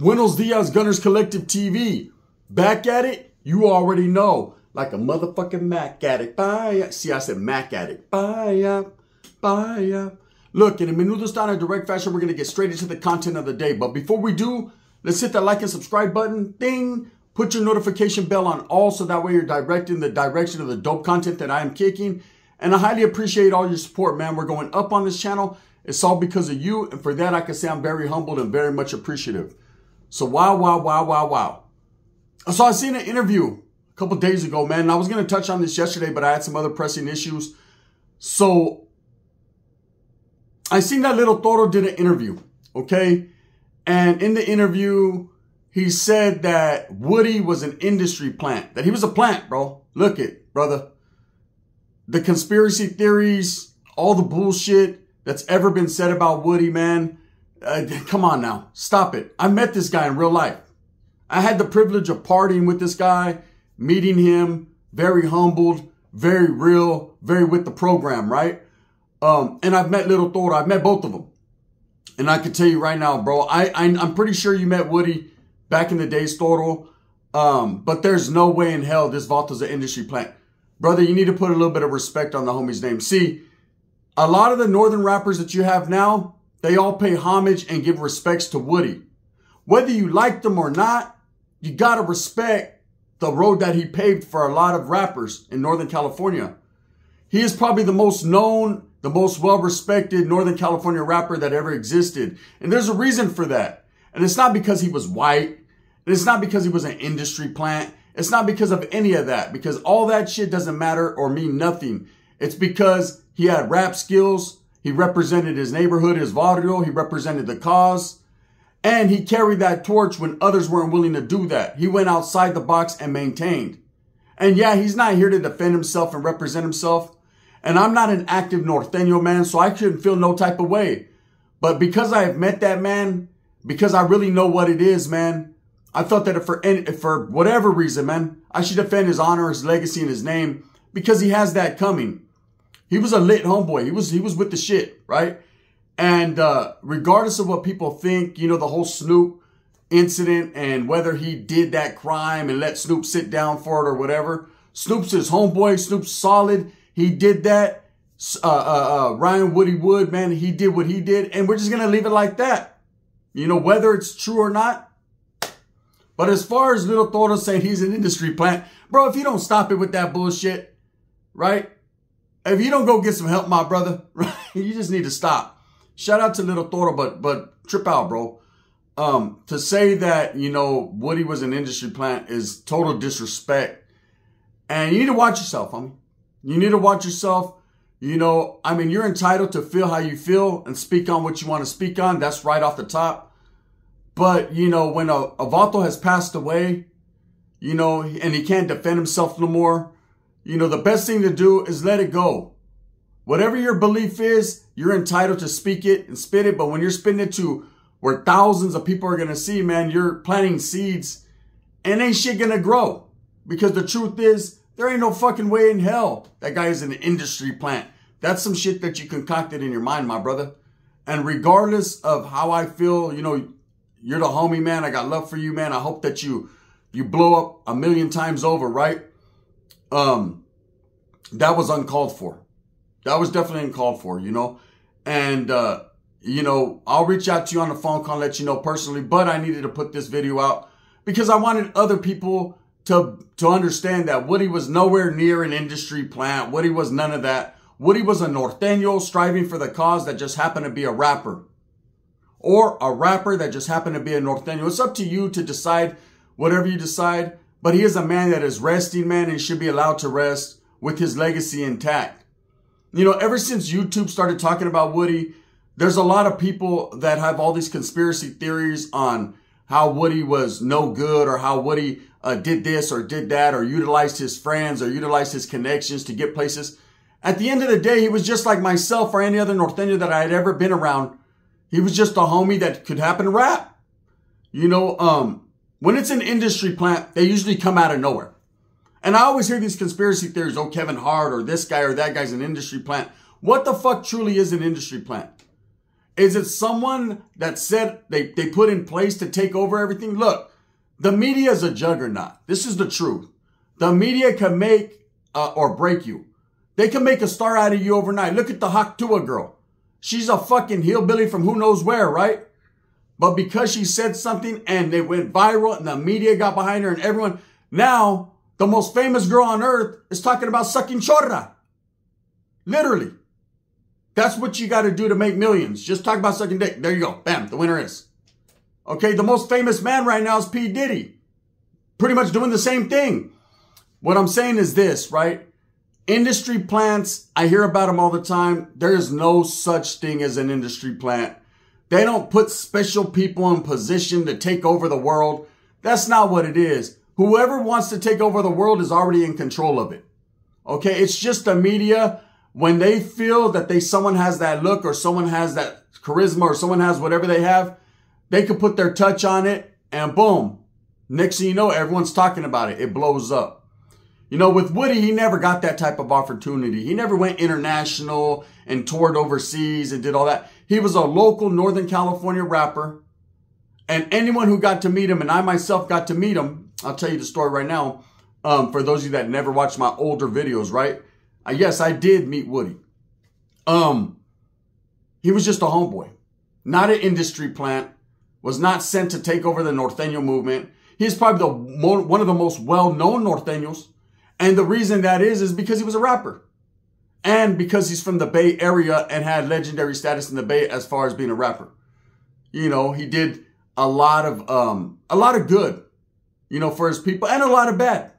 Buenos Dias, Gunners Collective TV. Back at it? You already know. Like a motherfucking Mac addict. Bye. See, I said Mac addict. Bye. Bye. Look, in a Menudo style and direct fashion, we're going to get straight into the content of the day. But before we do, let's hit that like and subscribe button. Ding. Put your notification bell on all so that way you're directed in the direction of the dope content that I am kicking. And I highly appreciate all your support, man. We're going up on this channel. It's all because of you. And for that, I can say I'm very humbled and very much appreciative. So wow. So I seen an interview a couple days ago, man. And I was going to touch on this yesterday, but I had some other pressing issues. So I seen that little Toro did an interview, okay? And in the interview, he said that Woodie was an industry plant. That he was a plant, bro. Look it, brother. The conspiracy theories, all the bullshit that's ever been said about Woodie, man. Come on now. Stop it. I met this guy in real life. I had the privilege of partying with this guy, meeting him, very humbled, very real, very with the program, right? And I've met Little Toro. I've met both of them. And I can tell you right now, bro, I'm pretty sure you met Woodie back in the days, Toro. But there's no way in hell this Vaulto's an industry plant. Brother, you need to put a little bit of respect on the homie's name. See, a lot of the northern rappers that you have now, they all pay homage and give respects to Woodie. Whether you like them or not, you got to respect the road that he paved for a lot of rappers in Northern California. He is probably the most known, the most well-respected Northern California rapper that ever existed. And there's a reason for that. And it's not because he was white. And it's not because he was an industry plant. It's not because of any of that. Because all that shit doesn't matter or mean nothing. It's because he had rap skills. He represented his neighborhood, his barrio. He represented the cause. And he carried that torch when others weren't willing to do that. He went outside the box and maintained. And yeah, he's not here to defend himself and represent himself. And I'm not an active Norteno man, so I shouldn't feel no type of way. But because I have met that man, because I really know what it is, man, I thought that if for whatever reason, man, I should defend his honor, his legacy, and his name because he has that coming. He was a lit homeboy. He was with the shit, right? And regardless of what people think, you know, the whole Snoop incident and whether he did that crime and let Snoop sit down for it or whatever, Snoop's his homeboy. Snoop's solid. He did that. Ryan Woodie Wood, man, he did what he did. And we're just going to leave it like that. You know, whether it's true or not. But as far as Little Toro saying he's an industry plant, bro, if you don't stop it with that bullshit, right? If you don't go get some help, my brother, right? You just need to stop. Shout out to Little Toro, but trip out, bro. To say that, you know, Woodie was an industry plant is total disrespect. And you need to watch yourself, homie. You need to watch yourself. You know, I mean, you're entitled to feel how you feel and speak on what you want to speak on. That's right off the top. But, you know, when a Vato has passed away, you know, and he can't defend himself no more, you know, the best thing to do is let it go. Whatever your belief is, you're entitled to speak it and spit it. But when you're spitting it to where thousands of people are going to see, man, you're planting seeds and ain't shit going to grow. Because the truth is, there ain't no fucking way in hell that guy is an industry plant. That's some shit that you concocted in your mind, my brother. And regardless of how I feel, you know, you're the homie, man. I got love for you, man. I hope that you blow up 1,000,000 times over, right? That was uncalled for. That was definitely uncalled for, you know. And, you know, I'll reach out to you on the phone call and let you know personally. But I needed to put this video out because I wanted other people to understand that Woodie was nowhere near an industry plant. Woodie was none of that. Woodie was a Norteno striving for the cause that just happened to be a rapper. Or a rapper that just happened to be a Norteno. It's up to you to decide whatever you decide. But he is a man that is resting, man, and should be allowed to rest with his legacy intact. You know, ever since YouTube started talking about Woodie, there's a lot of people that have all these conspiracy theories on how Woodie was no good or how Woodie did this or did that or utilized his friends or utilized his connections to get places. At the end of the day, he was just like myself or any other Norteno that I had ever been around. He was just a homie that could happen to rap. You know, when it's an industry plant, they usually come out of nowhere. And I always hear these conspiracy theories, oh, Kevin Hart or this guy or that guy's an industry plant. What the fuck truly is an industry plant? Is it someone that said they put in place to take over everything? Look, the media is a juggernaut. This is the truth. The media can make or break you. They can make a star out of you overnight. Look at the Haktua girl. She's a fucking hillbilly from who knows where, right? But because she said something and they went viral and the media got behind her and everyone, now the most famous girl on earth is talking about sucking chorra. Literally. That's what you got to do to make millions. Just talk about sucking dick. There you go. Bam. The winner is. Okay. The most famous man right now is P. Diddy. Pretty much doing the same thing. What I'm saying is this, right? Industry plants, I hear about them all the time. There is no such thing as an industry plant. They don't put special people in position to take over the world. That's not what it is. Whoever wants to take over the world is already in control of it. Okay. It's just the media. When they feel that someone has that look or someone has that charisma or someone has whatever they have, they could put their touch on it and boom. Next thing you know, everyone's talking about it. It blows up. You know, with Woodie, he never got that type of opportunity. He never went international and toured overseas and did all that. He was a local Northern California rapper. And anyone who got to meet him, and I myself got to meet him, I'll tell you the story right now. For those of you that never watched my older videos, right? Yes, I did meet Woodie. He was just a homeboy, not an industry plant, was not sent to take over the Norteno movement. He's probably one of the most well-known Norteños. And the reason that is because he was a rapper. And because he's from the Bay Area and had legendary status in the Bay as far as being a rapper. You know, he did a lot of good, you know, for his people and a lot of bad.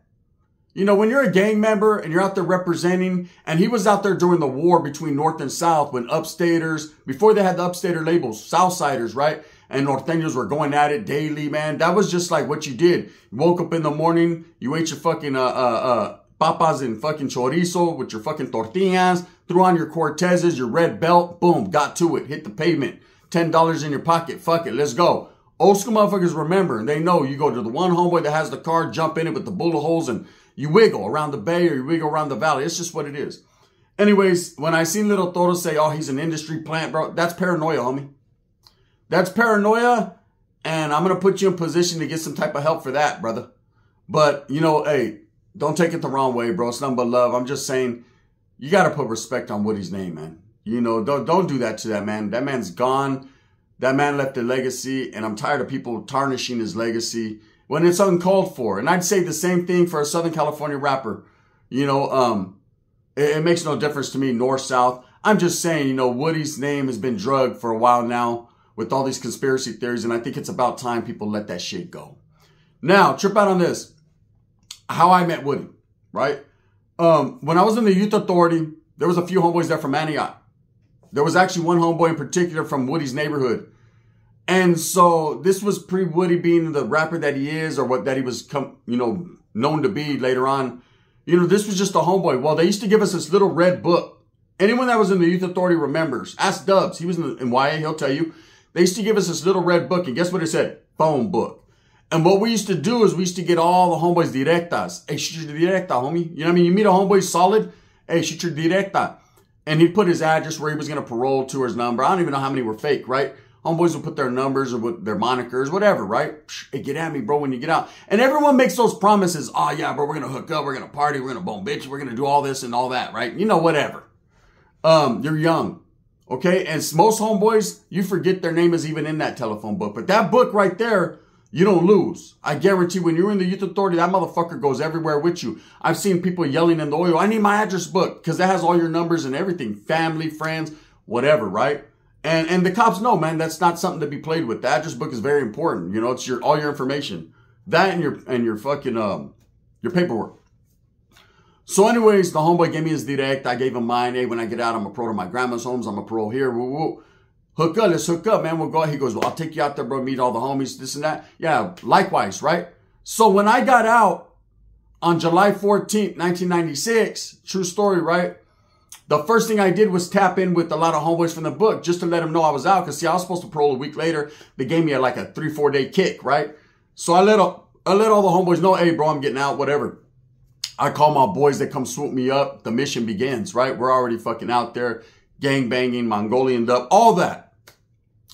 You know, when you're a gang member and you're out there representing, and he was out there during the war between North and South when upstaters, before they had the upstater labels, Southsiders, right? And Norteños were going at it daily, man. That was just like what you did. You woke up in the morning, you ate your fucking, papas and fucking chorizo with your fucking tortillas, threw on your Cortezes, your red belt, boom, got to it, hit the pavement. $10 in your pocket, fuck it, let's go. Old school motherfuckers remember, and they know you go to the one homeboy that has the car, jump in it with the bullet holes and you wiggle around the bay or you wiggle around the valley. It's just what it is. Anyways, when I seen little Toro say, oh, he's an industry plant, bro, that's paranoia, homie. That's paranoia, and I'm going to put you in position to get some type of help for that, brother. But, you know, hey, don't take it the wrong way, bro. It's nothing but love. I'm just saying, you got to put respect on Woodie's name, man. You know, don't do that to that man. That man's gone. That man left a legacy, and I'm tired of people tarnishing his legacy when it's uncalled for. And I'd say the same thing for a Southern California rapper. You know, it makes no difference to me, north, south. I'm just saying, you know, Woodie's name has been drugged for a while now with all these conspiracy theories. And I think it's about time people let that shit go. Now, trip out on this. How I met Woodie, right? When I was in the Youth Authority, there was a few homeboys there from Antioch. There was actually one homeboy in particular from Woodie's neighborhood. And so this was pre-Woodie being the rapper that he is, or that he was, you know, known to be later on. You know, this was just a homeboy. Well, they used to give us this little red book. Anyone that was in the Youth Authority remembers. Ask Dubs. He was in YA. He'll tell you. They used to give us this little red book. And guess what it said? Phone book. And what we used to do is we used to get all the homeboys directas. Hey, shoot your directa, homie. You know what I mean? You meet a homeboy solid. Hey, shoot your directa. And he'd put his address where he was going to parole to, or his number. I don't even know how many were fake, right? Homeboys would put their numbers or with their monikers, whatever, right? Hey, get at me, bro, when you get out. And everyone makes those promises. Oh, yeah, bro, we're going to hook up. We're going to party. We're going to bone bitch. We're going to do all this and all that, right? You know, whatever. You're young. Okay? And most homeboys, you forget their name is even in that telephone book. But that book right there, you don't lose. I guarantee when you're in the Youth Authority, that motherfucker goes everywhere with you. I've seen people yelling in the oil, I need my address book, because that has all your numbers and everything. Family, friends, whatever, right? And the cops know, man, that's not something to be played with. The address book is very important. You know, it's all your information. That and your fucking, your paperwork. So anyways, the homeboy gave me his direct. I gave him mine. Hey, when I get out, I'm a pro to my grandma's homes. I'm a pro here. Woo, woo. Hook up, let's hook up, man. We'll go. He goes, well, I'll take you out there, bro. Meet all the homies, this and that. Yeah, likewise, right? So when I got out on July 14th, 1996, true story, right? The first thing I did was tap in with a lot of homeboys from the book just to let them know I was out. Because, see, I was supposed to parole a week later. They gave me like a 3-4 day kick, right? So I let all the homeboys know, hey, bro, I'm getting out, whatever. I call my boys. They come swoop me up. The mission begins, right? We're already fucking out there. Gang banging, Mongolian dub, all that.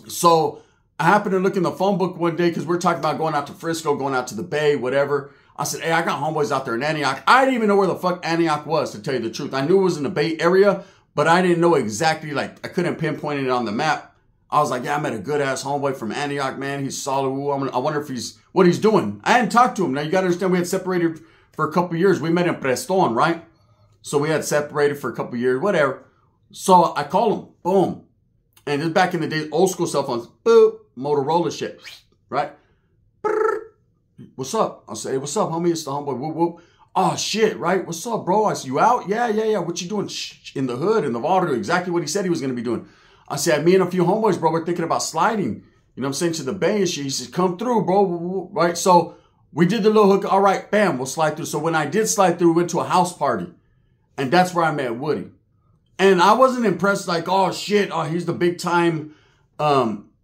So I happened to look in the phone book one day because we're talking about going out to Frisco, going out to the Bay, whatever. I said, hey, I got homeboys out there in Antioch. I didn't even know where the fuck Antioch was, to tell you the truth. I knew it was in the Bay Area, but I didn't know exactly, like, I couldn't pinpoint it on the map. I was like, yeah, I met a good-ass homeboy from Antioch, man. He's solid. Ooh, I wonder if what he's doing. I hadn't talked to him. Now, you got to understand, we had separated for a couple years. We met in Preston, right? So we had separated for a couple years, whatever. So I call him, boom. And this back in the days, old school cell phones, boop, Motorola shit, right? What's up? I'll say, hey, what's up, homie? It's the homeboy, whoop, whoop. Oh, shit, right? What's up, bro? I said, you out? Yeah. What you doing? Shh, in the hood, in the water, exactly what he said he was going to be doing. I said, me and a few homeboys, bro, we're thinking about sliding. You know what I'm saying? To the Bay and shit. He says, come through, bro. Right? So we did the little hook. All right, bam, we'll slide through. So when I did slide through, we went to a house party. And that's where I met Woodie. And I wasn't impressed like, oh, shit, oh, he's the big time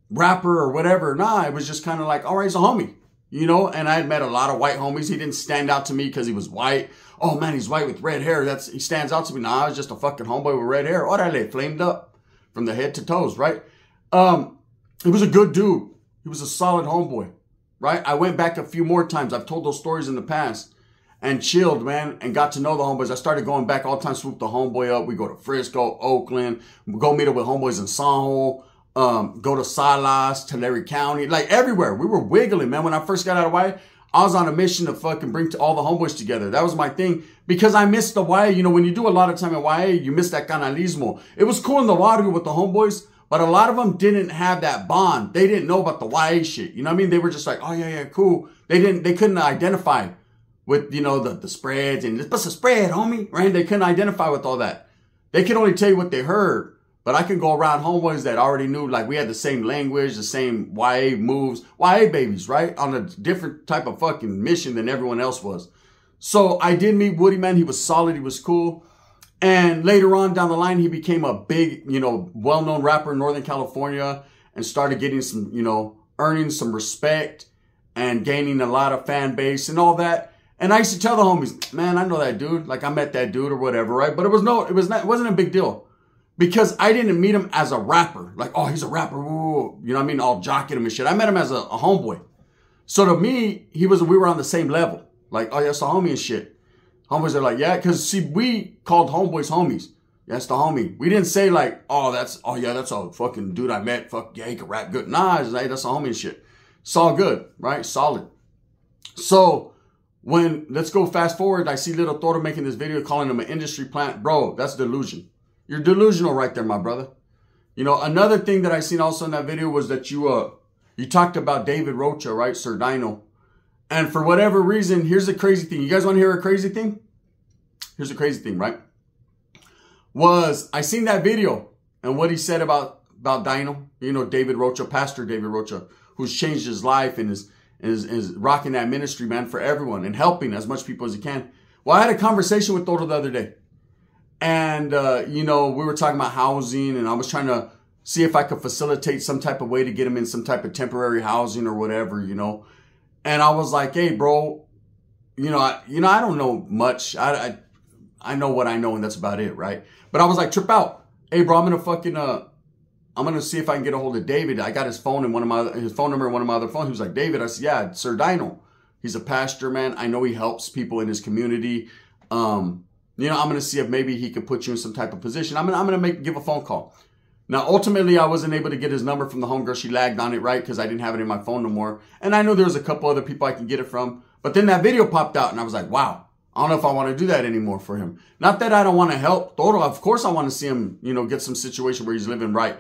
rapper or whatever. Nah, it was just kind of like, all right, he's a homie. You know, and I had met a lot of white homies. He didn't stand out to me because he was white. Oh, man, he's white with red hair. He stands out to me. Nah, I was just a fucking homeboy with red hair. Orale, flamed up from the head to toes, right? He was a good dude. He was a solid homeboy, right? I went back a few more times. I've told those stories in the past and chilled, man, and got to know the homeboys. I started going back all the time, swoop the homeboy up. We go to Frisco, Oakland, go meet up with homeboys in San Juan, go to Salas, Tulare County, like everywhere. We were wiggling, man. When I first got out of Hawaii, I was on a mission to fucking bring all the homeboys together. That was my thing because I missed the YA. You know, when you do a lot of time in YA, you miss that canalismo. It was cool in the water with the homeboys, but a lot of them didn't have that bond. They didn't know about the YA shit. You know what I mean? They were just like, oh, yeah, cool. They couldn't identify with, you know, the spreads and what's a spread, homie, right? They couldn't identify with all that. They could only tell you what they heard. But I can go around homeboys that already knew, like, we had the same language, the same YA moves, YA babies, right? On a different type of fucking mission than everyone else was. So I did meet Woodie, man. He was solid. He was cool. And later on down the line, he became a big, you know, well-known rapper in Northern California and started getting some, you know, earning some respect and gaining a lot of fan base and all that. And I used to tell the homies, man, I know that dude. Like, I met that dude or whatever, right? But it wasn't a big deal. Because I didn't meet him as a rapper. Like, oh, he's a rapper. Woo. You know what I mean? All jocking him and shit. I met him as a homeboy. So to me, we were on the same level. Like, oh, yeah, that's the homie and shit. Homeboys are like, yeah. Because, see, we called homeboys homies. That's the homie. We didn't say like, oh, yeah, that's a fucking dude I met. Fuck, yeah, he can rap good. Nah, it's like, that's a homie and shit. It's all good, right? Solid. So let's go fast forward. I see little Toro making this video calling him an industry plant. Bro, that's delusion. You're delusional right there, my brother. You know, another thing that I seen also in that video was that you talked about David Rocha, right? Sir Dino. And for whatever reason, here's the crazy thing. You guys want to hear a crazy thing? Here's the crazy thing, right? I seen that video and what he said about Dino. You know, David Rocha, Pastor David Rocha, who's changed his life and is rocking that ministry, man, for everyone and helping as much people as he can. Well, I had a conversation with Toro the other day. And, you know, we were talking about housing and I was trying to see if I could facilitate some type of way to get him in some type of temporary housing or whatever, you know. And I was like, hey, bro, I don't know much. I know what I know and that's about it, right? But I was like, trip out. Hey, bro, I'm going to see if I can get a hold of David. I got his phone number in one of my other phones. He was like, David. I said, yeah, Sir Dino. He's a pastor, man. I know he helps people in his community. You know, I'm going to see if maybe he could put you in some type of position. I'm going to give a phone call. Now, ultimately, I wasn't able to get his number from the homegirl. She lagged on it, right? Because I didn't have it in my phone no more. And I know there was a couple other people I can get it from. But then that video popped out and I was like, wow, I don't know if I want to do that anymore for him. Not that I don't want to help Toro. Of course, I want to see him, you know, get some situation where he's living right.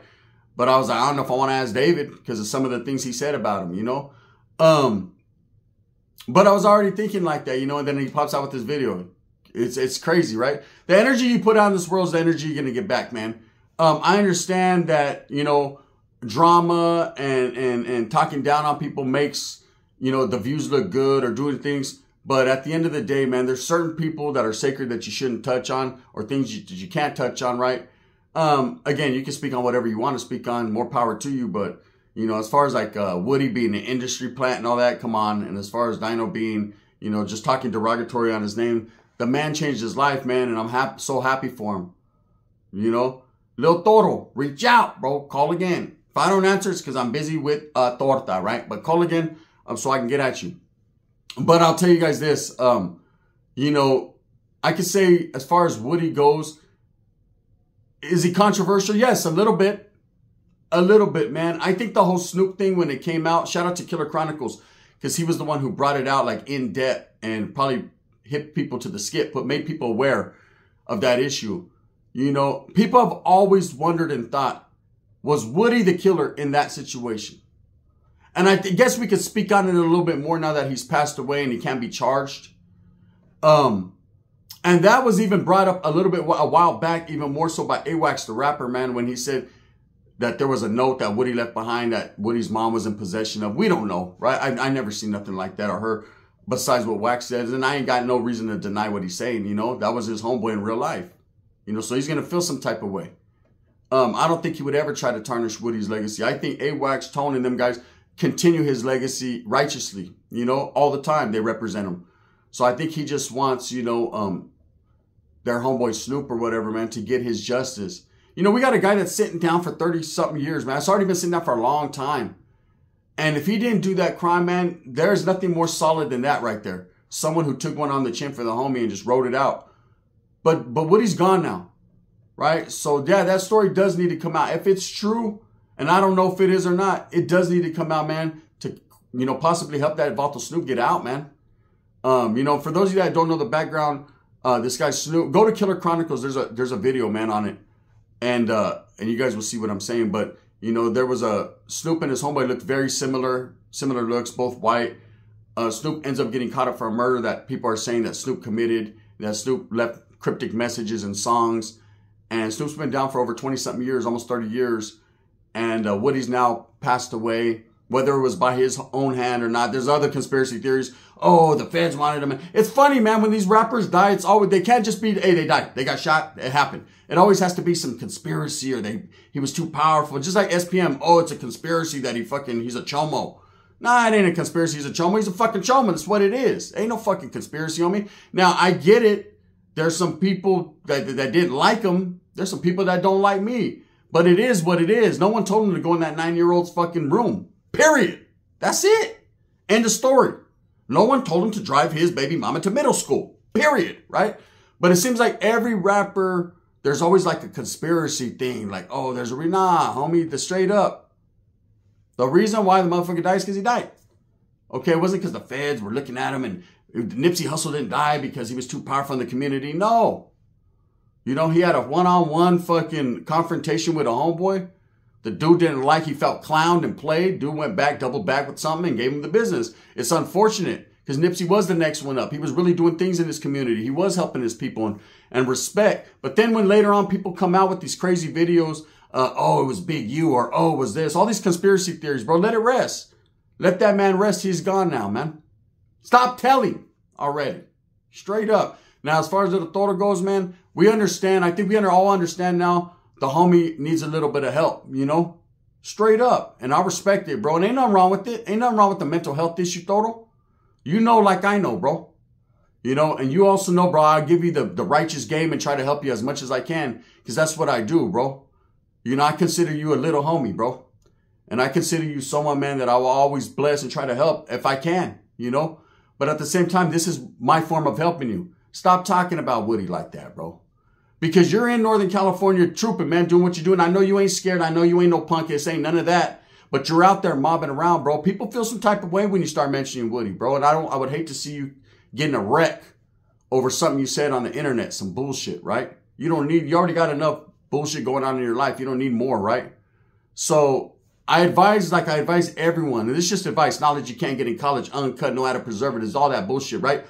But I was like, I don't know if I want to ask David because of some of the things he said about him, you know. But I was already thinking like that, you know, and then he pops out with this video. It's crazy, right? The energy you put out in this world is the energy you're going to get back, man. I understand that, you know, drama and talking down on people makes, you know, the views look good or doing things. But at the end of the day, man, there's certain people that are sacred that you shouldn't touch on or things you can't touch on, right? Again, you can speak on whatever you want to speak on. More power to you. But, you know, as far as like Woodie being an industry plant and all that, come on. And as far as Dino being, you know, just talking derogatory on his name, the man changed his life, man, and I'm so happy for him. You know? Lil Toro, reach out, bro. Call again. If I don't answer, it's because I'm busy with torta, right? But call again so I can get at you. But I'll tell you guys this. You know, I could say as far as Woodie goes, is he controversial? Yes, a little bit. A little bit, man. I think the whole Snoop thing when it came out, shout out to Killer Chronicles, because he was the one who brought it out like in depth and probably hit people to the skip, but made people aware of that issue. You know, people have always wondered and thought, was Woodie the killer in that situation? And I guess we could speak on it a little bit more now that he's passed away and he can't be charged. And that was even brought up a little bit a while back, even more so by AWAX, the rapper, man, when he said that there was a note that Woodie left behind that Woodie's mom was in possession of. We don't know, right? I never seen nothing like that or heard besides what Wax says. And I ain't got no reason to deny what he's saying, you know. That was his homeboy in real life. You know, so he's going to feel some type of way. I don't think he would ever try to tarnish Woodie's legacy. I think AWAX, Tone, and them guys continue his legacy righteously, you know, all the time. They represent him. So I think he just wants, you know, their homeboy Snoop or whatever, man, to get his justice. You know, we got a guy that's sitting down for 30-something years, man. It's already been sitting down for a long time. And if he didn't do that crime, man, there's nothing more solid than that right there. Someone who took one on the chin for the homie and just wrote it out. But Woody's gone now, right? So, yeah, that story does need to come out. If it's true, and I don't know if it is or not, it does need to come out, man, to, you know, possibly help that Vato Snoop get out, man. You know, for those of you that don't know the background, this guy Snoop, go to Killer Chronicles. There's a video, man, on it. And you guys will see what I'm saying. But, you know, there was a Snoop and his homeboy looked very similar looks, both white. Snoop ends up getting caught up for a murder that people are saying that Snoop committed, that Snoop left cryptic messages and songs. And Snoop's been down for over 20-something years, almost 30 years. And Woody's now passed away, whether it was by his own hand or not. There's other conspiracy theories. Oh, the feds wanted him. It's funny, man, when these rappers die, it's always, they can't just be, hey, they died. They got shot. It happened. It always has to be some conspiracy or he was too powerful. Just like SPM. Oh, it's a conspiracy that he's a chomo. Nah, it ain't a conspiracy. He's a chomo. He's a fucking chomo. That's what it is. Ain't no fucking conspiracy on me. Now, I get it. There's some people that didn't like him. There's some people that don't like me. But it is what it is. No one told him to go in that 9-year-old's fucking room. Period. That's it. End of story. No one told him to drive his baby mama to middle school. Period. Right? But it seems like every rapper, there's always like a conspiracy thing. Like, oh, there's a nah, homie, the straight up. The reason why the motherfucker died is because he died. Okay, it wasn't because the feds were looking at him and Nipsey Hussle didn't die because he was too powerful in the community. No. You know, he had a one-on-one fucking confrontation with a homeboy. The dude didn't like, he felt clowned and played. Dude went back, doubled back with something and gave him the business. It's unfortunate because Nipsey was the next one up. He was really doing things in his community. He was helping his people and respect. But then when later on people come out with these crazy videos, oh, it was Big U or oh, it was this. All these conspiracy theories, bro, let it rest. Let that man rest. He's gone now, man. Stop telling already. Straight up. Now, as far as the Toro goes, man, we understand. I think we all understand now the homie needs a little bit of help, you know? Straight up. And I respect it, bro. And ain't nothing wrong with it. Ain't nothing wrong with the mental health issue, Toro. You know like I know, bro. You know, and you also know, bro, I'll give you the righteous game and try to help you as much as I can because that's what I do, bro. You know, I consider you a little homie, bro. And I consider you someone, man, that I will always bless and try to help if I can, you know? But at the same time, this is my form of helping you. Stop talking about Woodie like that, bro. Because you're in Northern California trooping, man, doing what you're doing. I know you ain't scared. I know you ain't no punk. This ain't none of that. But you're out there mobbing around, bro. People feel some type of way when you start mentioning Woodie, bro. And I would hate to see you getting a wreck over something you said on the internet, some bullshit, right? You already got enough bullshit going on in your life. You don't need more, right? So I advise everyone, and this is just advice, knowledge you can't get in college, uncut, no added preservatives, all that bullshit, right?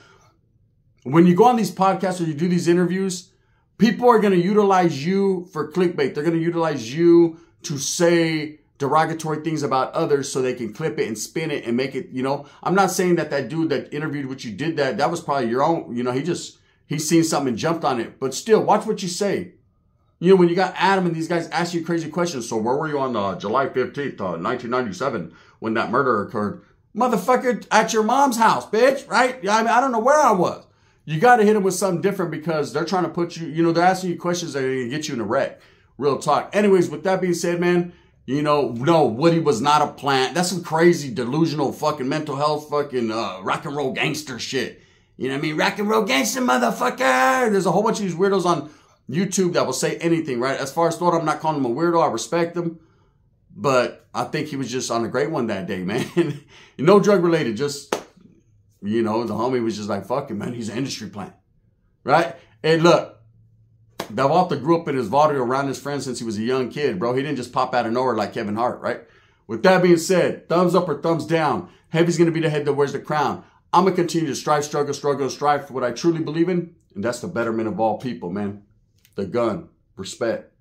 When you go on these podcasts or you do these interviews, people are going to utilize you for clickbait. They're going to utilize you to say derogatory things about others so they can clip it and spin it and make it, you know. I'm not saying that dude that interviewed what you did, that was probably your own, you know, he's seen something and jumped on it. But still, watch what you say. You know, when you got Adam and these guys ask you crazy questions. So where were you on July 15th, 1997 when that murder occurred? Motherfucker, at your mom's house, bitch, right? I mean, I don't know where I was. You got to hit them with something different because they're trying to put you, you know, they're asking you questions that are going to get you in a wreck. Real talk. Anyways, with that being said, man, You know, no, Woodie was not a plant. That's some crazy delusional fucking mental health fucking rock and roll gangster shit. You know what I mean? Rock and roll gangster, motherfucker. There's a whole bunch of these weirdos on YouTube that will say anything, right? As far as Toro, I'm not calling him a weirdo. I respect him. But I think he was just on a great one that day, man. No drug related. Just, you know, the homie was just like, fuck it, man. He's an industry plant. Right? Hey, look. Davalta grew up in his vaudeville around his friends since he was a young kid, bro. He didn't just pop out of nowhere like Kevin Hart, right? With that being said, thumbs up or thumbs down. Heavy's going to be the head that wears the crown. I'm going to continue to strive for what I truly believe in. And that's the betterment of all people, man. The gun. Respect.